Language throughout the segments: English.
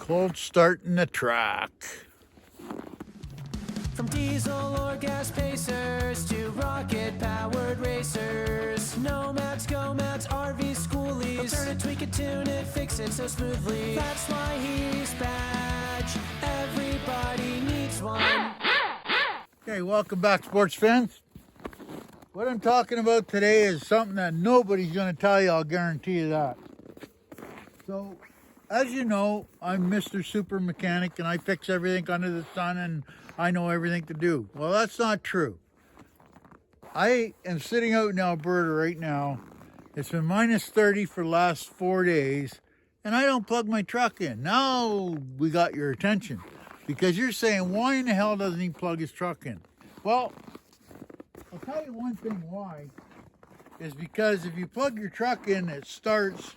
Cold starting the truck. From diesel or gas pacers to rocket-powered racers, Nomads, GoMads, RVs, schoolies, he'll turn it, tweak it, tune it, fix it so smoothly. That's why he's badge. Everybody needs one. Okay, welcome back, sports fans. What I'm talking about today is something that nobody's going to tell you, I'll guarantee you that. So, as you know, I'm Mr. Super Mechanic and I fix everything under the sun and I know everything to do. Well, that's not true. I am sitting out in Alberta right now. It's been minus 30 for the last 4 days and I don't plug my truck in. Now we got your attention because you're saying, why in the hell doesn't he plug his truck in? Well, I'll tell you one thing why. Is because if you plug your truck in, it starts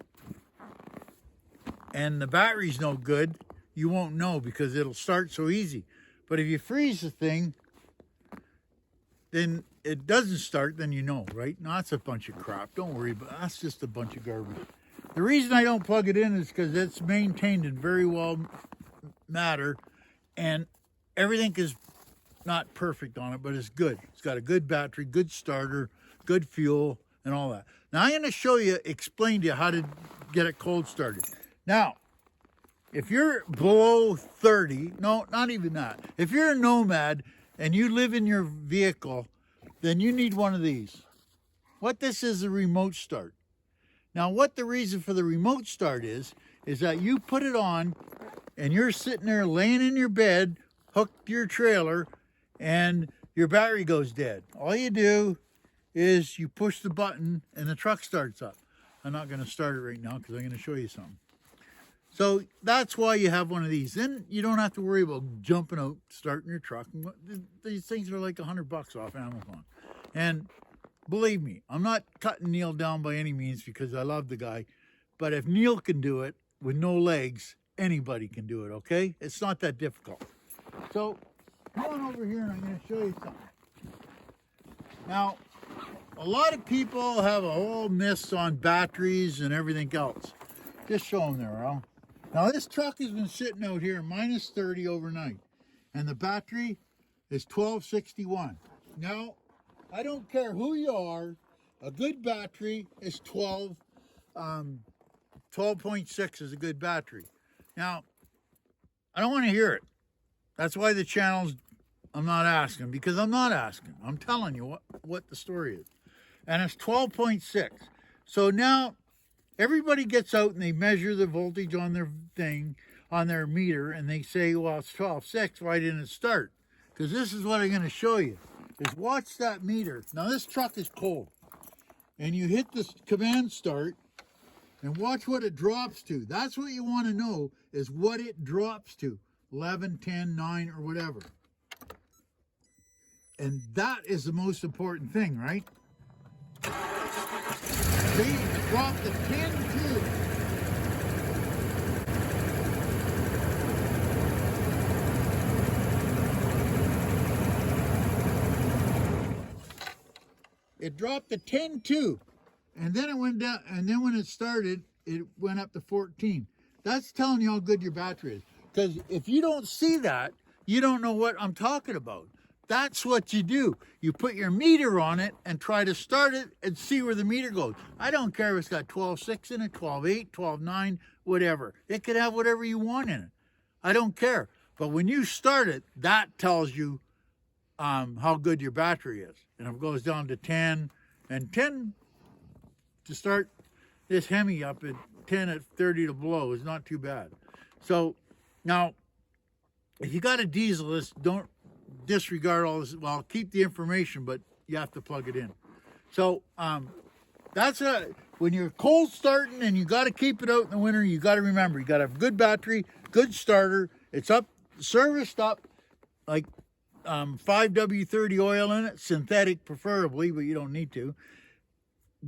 and the battery's no good, you won't know because it'll start so easy. But if you freeze the thing, then it doesn't start, then you know, right? No, that's a bunch of crap. Don't worry, but that's just a bunch of garbage. The reason I don't plug it in is because it's maintained in very well matter, and everything is not perfect on it, but it's good. It's got a good battery, good starter, good fuel, and all that. Now I'm going to show you, explain to you how to get it cold started. Now, if you're below 30, no, not even that. If you're a nomad and you live in your vehicle, then you need one of these. What this is a remote start. Now, what the reason for the remote start is that you put it on and you're sitting there laying in your bed, hooked to your trailer, and your battery goes dead. All you do is you push the button and the truck starts up. I'm not going to start it right now because I'm going to show you something. So that's why you have one of these. Then you don't have to worry about jumping out, starting your truck. These things are like $100 off Amazon. And believe me, I'm not cutting Neil down by any means because I love the guy. But if Neil can do it with no legs, anybody can do it, okay? It's not that difficult. So come on over here and I'm going to show you something. Now, a lot of people have a whole miss on batteries and everything else. Just show them there, Al. Now this truck has been sitting out here minus 30 overnight and the battery is 1261. Now, I don't care who you are, a good battery is 12.6 is a good battery. Now, I don't want to hear it. That's why the channel's, I'm not asking, because I'm not asking. I'm telling you what the story is. And it's 12.6. So now, everybody gets out and they measure the voltage on their thing, on their meter, and they say, well, it's 12.6, why didn't it start? Because this is what I'm going to show you, is watch that meter. Now, this truck is cold. And you hit this command start, and watch what it drops to. That's what you want to know, is what it drops to. 11, 10, 9, or whatever. And that is the most important thing, right? See, it dropped to 10 too. It dropped to 10 too. And then it went down, and then when it started, it went up to 14. That's telling you how good your battery is. Because if you don't see that, you don't know what I'm talking about. That's what you do. You put your meter on it and try to start it and see where the meter goes. I don't care if it's got 12.6 in it, 12.8, 12.9, whatever. It could have whatever you want in it. I don't care. But when you start it, that tells you how good your battery is. And if it goes down to 10, and 10 to start this Hemi up at 10 at 30 to below is not too bad. So now, if you got a diesel, don't disregard all this. Well, keep the information, but you have to plug it in. So that's when you're cold starting and you got to keep it out in the winter, you got to remember, you got to have good battery, good starter. It's up, serviced up, like 5W30 oil in it, synthetic preferably, but you don't need to.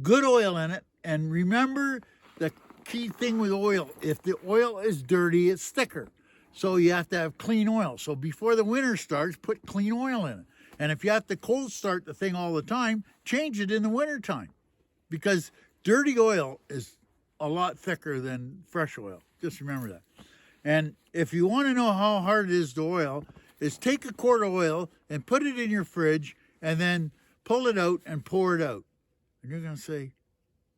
Good oil in it. And remember the key thing with oil, if the oil is dirty, it's thicker. So you have to have clean oil. So before the winter starts, put clean oil in it. And if you have to cold start the thing all the time, change it in the winter time. Because dirty oil is a lot thicker than fresh oil. Just remember that. And if you want to know how hard it is to oil, is take a quart of oil and put it in your fridge and then pull it out and pour it out. And you're going to say,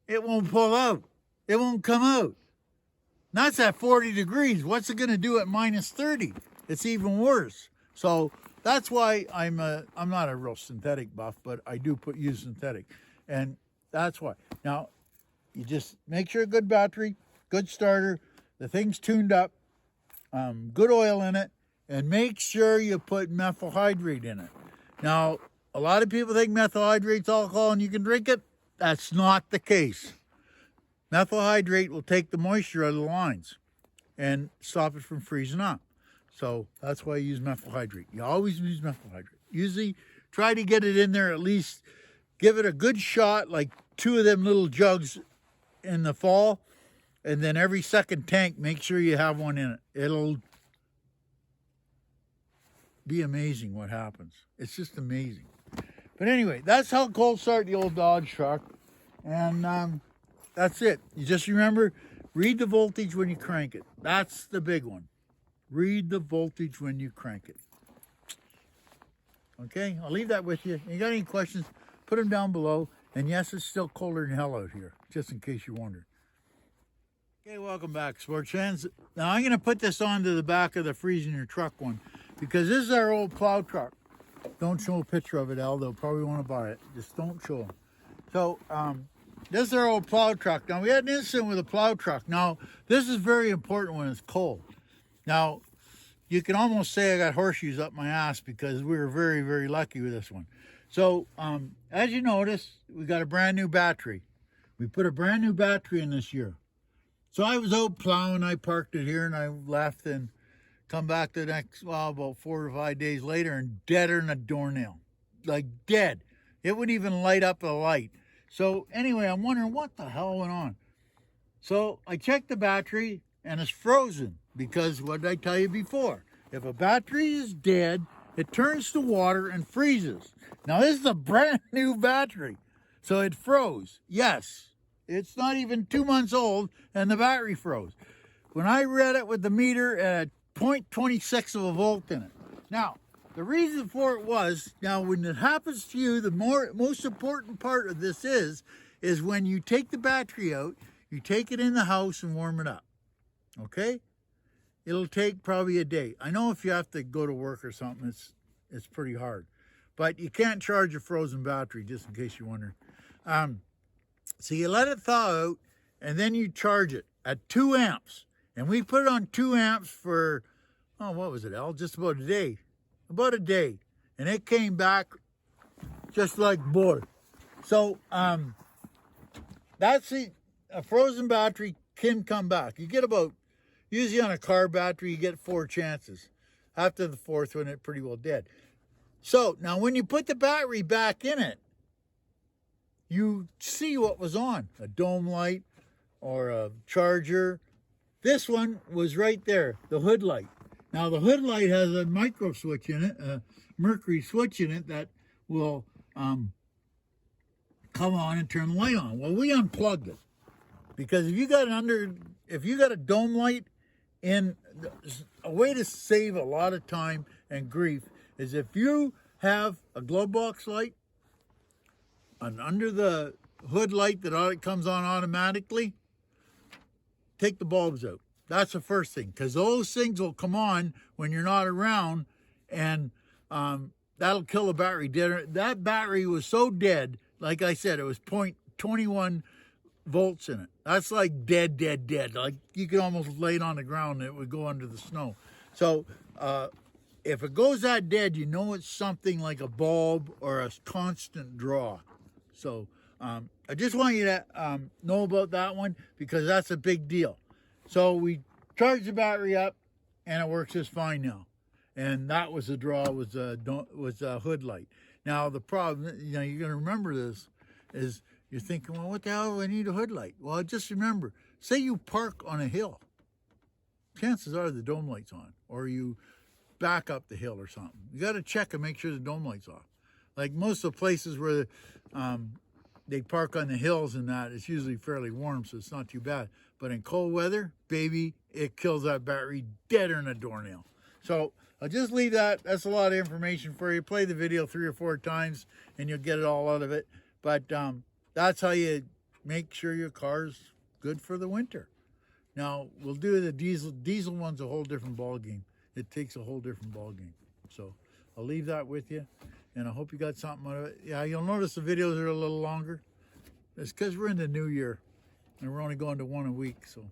it won't pull out. It won't come out. That's at 40 degrees. What's it going to do at minus 30? It's even worse. So that's why I'm not a real synthetic buff, but I do use synthetic. And that's why. Now, you just make sure good battery, good starter, the thing's tuned up, good oil in it, and make sure you put methyl hydrate in it. Now, a lot of people think methyl hydrate's alcohol and you can drink it. That's not the case. Methyl hydrate will take the moisture out of the lines and stop it from freezing up. So that's why I use methyl hydrate. You always use methyl hydrate. Usually try to get it in there, at least give it a good shot, like 2 of them little jugs in the fall. And then every second tank, make sure you have one in it. It'll be amazing what happens. It's just amazing. But anyway, that's how cold start the old Dodge truck. And that's it. You just remember, read the voltage when you crank it. That's the big one. Read the voltage when you crank it. Okay, I'll leave that with you. You got any questions, put them down below. And yes, it's still colder than hell out here, just in case you wondered. Okay, welcome back, sports fans. Now I'm going to put this onto the back of the freezing your truck one, because this is our old plow truck. Don't show a picture of it, Al. They'll probably want to buy it. Just don't show them. So, this is our old plow truck. Now, we had an incident with a plow truck. Now, this is very important when it's cold. Now, you can almost say I got horseshoes up my ass because we were very, very lucky with this one. So, as you notice, we got a brand new battery. We put a brand new battery in this year. So I was out plowing. I parked it here and I left and come back the next, well, about 4 or 5 days later and deader than a doornail. Like dead. It wouldn't even light up a light. So anyway, I'm wondering what the hell went on. So I checked the battery and it's frozen because what did I tell you before? If a battery is dead, it turns to water and freezes. Now this is a brand new battery. So it froze. Yes, it's not even 2 months old and the battery froze. When I read it with the meter at 0.26 of a volt in it. Now, the reason for it was, now when it happens to you, the most important part of this is when you take the battery out, you take it in the house and warm it up. Okay? It'll take probably a day. I know if you have to go to work or something, it's pretty hard. But you can't charge a frozen battery, just in case you're wondering. So you let it thaw out, and then you charge it at 2 amps. And we put it on 2 amps for, oh, what was it, Al? Just about a day. About a day. And it came back just like boy. So, that's it. A frozen battery can come back. You get about, usually on a car battery, you get 4 chances. After the 4th one, it's pretty well dead. So, now when you put the battery back in it, you see what was on. A dome light or a charger. This one was right there, the hood light. Now the hood light has a micro switch in it, a mercury switch in it that will come on and turn the light on. Well, we unplugged it because if you got a dome light in, a way to save a lot of time and grief is if you have a glove box light and under the hood light that comes on automatically, take the bulbs out. That's the first thing, because those things will come on when you're not around, and that'll kill the battery dead. That battery was so dead, like I said, it was 0.21 volts in it. That's like dead. Like you could almost lay it on the ground and it would go under the snow. So if it goes that dead, you know it's something like a bulb or a constant draw. So I just want you to know about that one because that's a big deal. So we charged the battery up and it works just fine now. And that was the draw, was a hood light. Now the problem, you're going to remember this, is you're thinking, well, what the hell do I need a hood light? Well, just remember, say you park on a hill. Chances are the dome light's on, or you back up the hill or something. You got to check and make sure the dome light's off. Like most of the places where they park on the hills and that. It's usually fairly warm, so it's not too bad. But in cold weather, baby, it kills that battery deader than a doornail. So I'll just leave that. That's a lot of information for you. Play the video 3 or 4 times and you'll get it all out of it. But that's how you make sure your car's good for the winter. Now, we'll do the diesel. Diesel one's a whole different ball game. It takes a whole different ball game. So I'll leave that with you. And I hope you got something out of it. Yeah, you'll notice the videos are a little longer. It's because we're in the new year. And we're only going to 1 a week, so.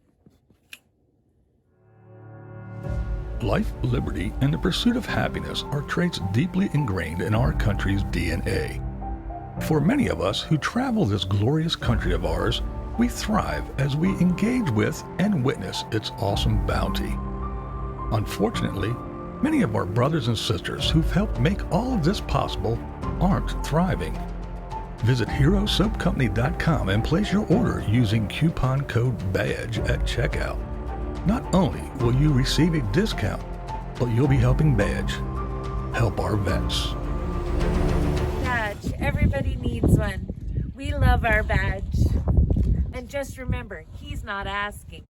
Life, liberty, and the pursuit of happiness are traits deeply ingrained in our country's DNA. For many of us who travel this glorious country of ours, we thrive as we engage with and witness its awesome bounty. Unfortunately, many of our brothers and sisters who've helped make all of this possible aren't thriving. Visit HeroSoapCompany.com and place your order using coupon code BADGE at checkout. Not only will you receive a discount, but you'll be helping Badge help our vets. Badge. Everybody needs one. We love our badge. And just remember, he's not asking.